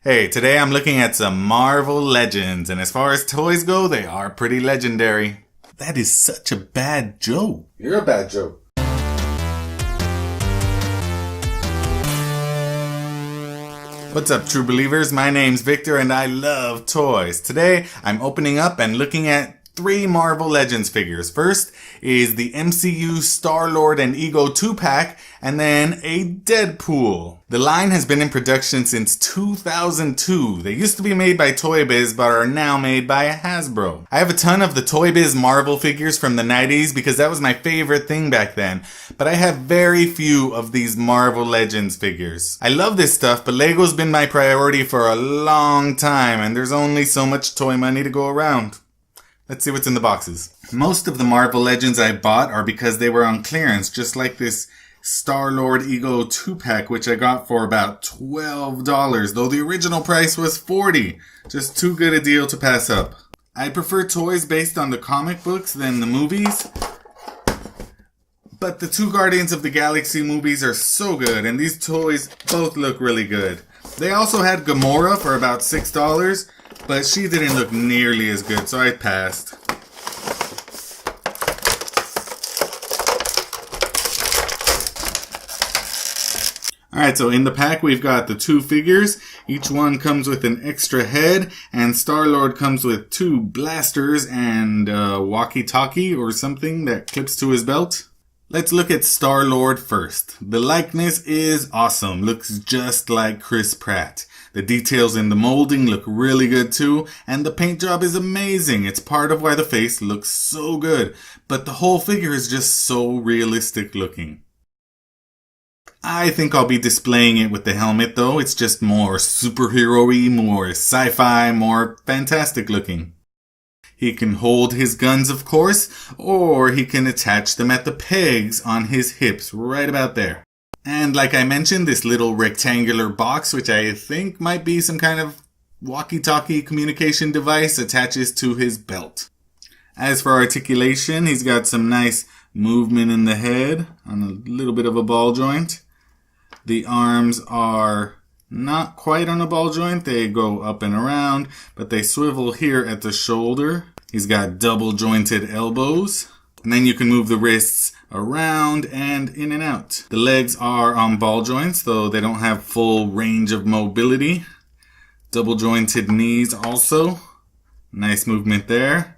Hey, today I'm looking at some Marvel Legends, and as far as toys go, they are pretty legendary. That is such a bad joke. You're a bad joke. What's up, true believers? My name's Victor and I love toys. Today, I'm opening up and looking at 3 Marvel Legends figures. First is the MCU Starlord and Ego 2-pack, and then a Deadpool. The line has been in production since 2002. They used to be made by Toy Biz, but are now made by Hasbro. I have a ton of the Toy Biz Marvel figures from the 90s because that was my favorite thing back then, but I have very few of these Marvel Legends figures. I love this stuff, but Lego's been my priority for a long time, and there's only so much toy money to go around. Let's see what's in the boxes. Most of the Marvel Legends I bought are because they were on clearance, just like this Starlord Ego 2-pack, which I got for about $12, though the original price was $40. Just too good a deal to pass up. I prefer toys based on the comic books than the movies, but the 2 Guardians of the Galaxy movies are so good, and these toys both look really good. They also had Gamora for about $6, but she didn't look nearly as good, so I passed. Alright, so in the pack we've got the 2 figures. Each one comes with an extra head, and Starlord comes with 2 blasters and a walkie-talkie or something that clips to his belt. Let's look at Starlord first. The likeness is awesome. Looks just like Chris Pratt. The details in the molding look really good too, and the paint job is amazing. It's part of why the face looks so good, but the whole figure is just so realistic looking. I think I'll be displaying it with the helmet though. It's just more superhero-y, more sci-fi, more fantastic looking. He can hold his guns, of course, or he can attach them at the pegs on his hips, right about there. And like I mentioned, this little rectangular box, which I think might be some kind of walkie-talkie communication device, attaches to his belt. As for articulation, he's got some nice movement in the head on a little bit of a ball joint. The arms are not quite on a ball joint. They go up and around, but they swivel here at the shoulder. He's got double jointed elbows. And then you can move the wrists around and in and out. The legs are on ball joints, though they don't have full range of mobility. Double jointed knees also. Nice movement there.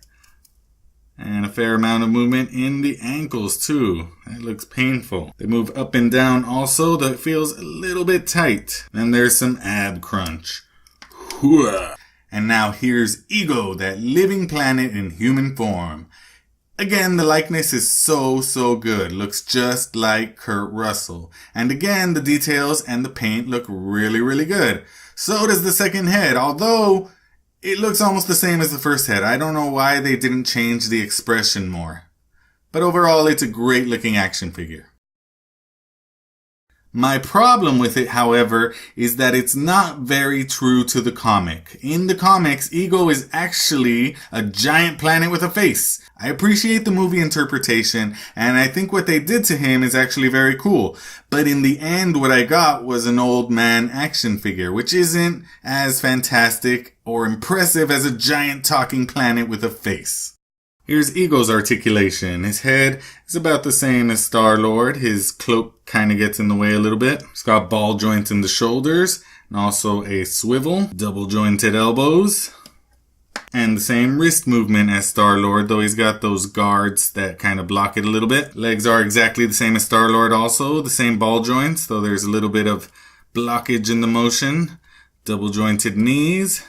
And a fair amount of movement in the ankles too. That looks painful. They move up and down also, though it feels a little bit tight. Then there's some ab crunch. Hooah. And now here's Ego, that living planet in human form. Again, the likeness is so good. Looks just like Kurt Russell. And again, the details and the paint look really good. So does the second head, although it looks almost the same as the first head. I don't know why they didn't change the expression more. But overall, it's a great looking action figure. My problem with it, however, is that it's not very true to the comic. In the comics, Ego is actually a giant planet with a face. I appreciate the movie interpretation, and I think what they did to him is actually very cool. But in the end, what I got was an old man action figure, which isn't as fantastic or impressive as a giant talking planet with a face. Here's Ego's articulation. His head is about the same as Starlord. His cloak kind of gets in the way a little bit. He's got ball joints in the shoulders and also a swivel, double jointed elbows, and the same wrist movement as Starlord, though he's got those guards that kind of block it a little bit. Legs are exactly the same as Starlord also, the same ball joints, though there's a little bit of blockage in the motion. Double jointed knees.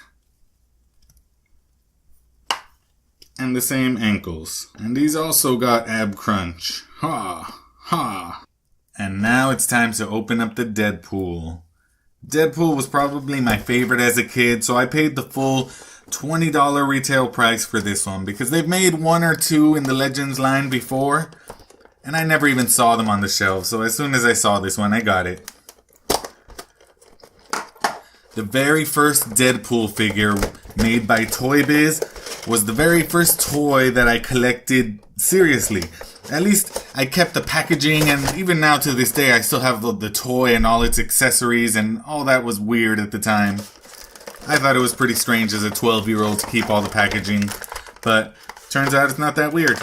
And the same ankles. And he's also got ab crunch. Ha! Ha! And now it's time to open up the Deadpool. Deadpool was probably my favorite as a kid, so I paid the full $20 retail price for this one because they've made 1 or 2 in the Legends line before, and I never even saw them on the shelf, so as soon as I saw this one, I got it. The very first Deadpool figure made by Toy Biz was the very first toy that I collected seriously. At least I kept the packaging, and even now to this day I still have the toy and all its accessories, and all that was weird at the time. I thought it was pretty strange as a 12-year-old to keep all the packaging, but turns out it's not that weird.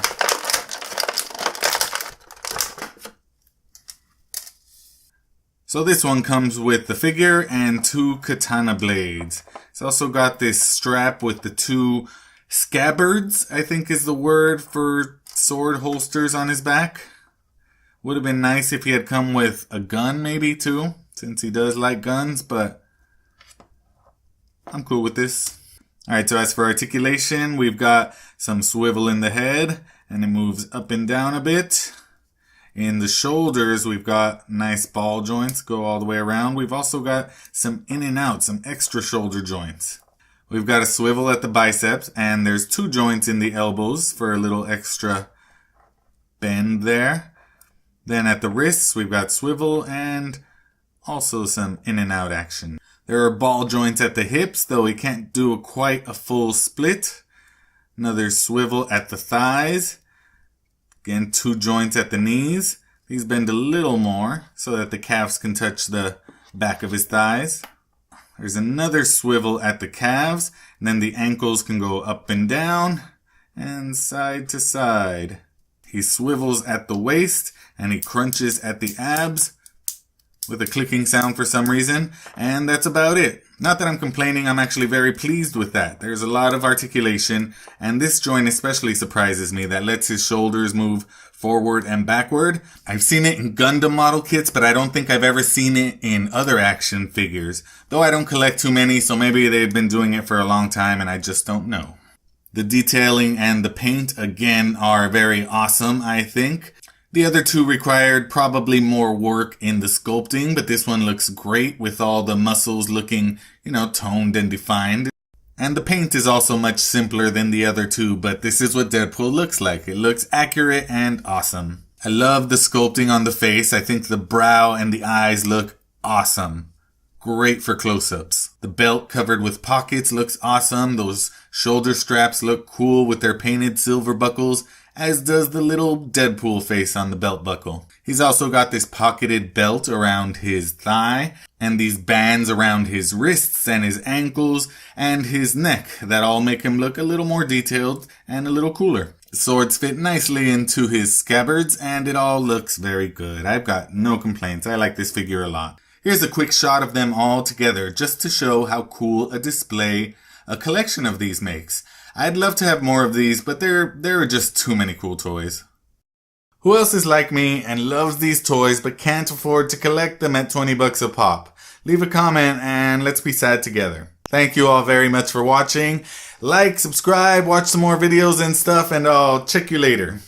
So this one comes with the figure and 2 katana blades. It's also got this strap with the 2 scabbards, I think is the word for sword holsters on his back. Would have been nice if he had come with a gun maybe too, since he does like guns, but I'm cool with this. Alright, so as for articulation, we've got some swivel in the head, and it moves up and down a bit. In the shoulders, we've got nice ball joints, go all the way around. We've also got some in and out, some extra shoulder joints. We've got a swivel at the biceps, and there's 2 joints in the elbows for a little extra bend there. Then at the wrists, we've got swivel and also some in and out action. There are ball joints at the hips, though we can't do quite a full split. Another swivel at the thighs. Again, 2 joints at the knees. These bend a little more so that the calves can touch the back of his thighs. There's another swivel at the calves, and then the ankles can go up and down and side to side. He swivels at the waist and he crunches at the abs with a clicking sound for some reason, and that's about it. Not that I'm complaining, I'm actually very pleased with that. There's a lot of articulation, and this joint especially surprises me that lets his shoulders move forward and backward. I've seen it in Gundam model kits, but I don't think I've ever seen it in other action figures. Though I don't collect too many, so maybe they've been doing it for a long time and I just don't know. The detailing and the paint, again, are very awesome, I think. The other 2 required probably more work in the sculpting, but this one looks great with all the muscles looking, toned and defined. And the paint is also much simpler than the other 2, but this is what Deadpool looks like. It looks accurate and awesome. I love the sculpting on the face. I think the brow and the eyes look awesome. Great for close-ups. The belt covered with pockets looks awesome. Those shoulder straps look cool with their painted silver buckles, as does the little Deadpool face on the belt buckle. He's also got this pocketed belt around his thigh, and these bands around his wrists and his ankles and his neck that all make him look a little more detailed and a little cooler. The swords fit nicely into his scabbards, and it all looks very good. I've got no complaints. I like this figure a lot. Here's a quick shot of them all together just to show how cool a display a collection of these makes. I'd love to have more of these, but there are just too many cool toys. Who else is like me and loves these toys but can't afford to collect them at 20 bucks a pop? Leave a comment and let's be sad together. Thank you all very much for watching. Like, subscribe, watch some more videos and stuff, and I'll check you later.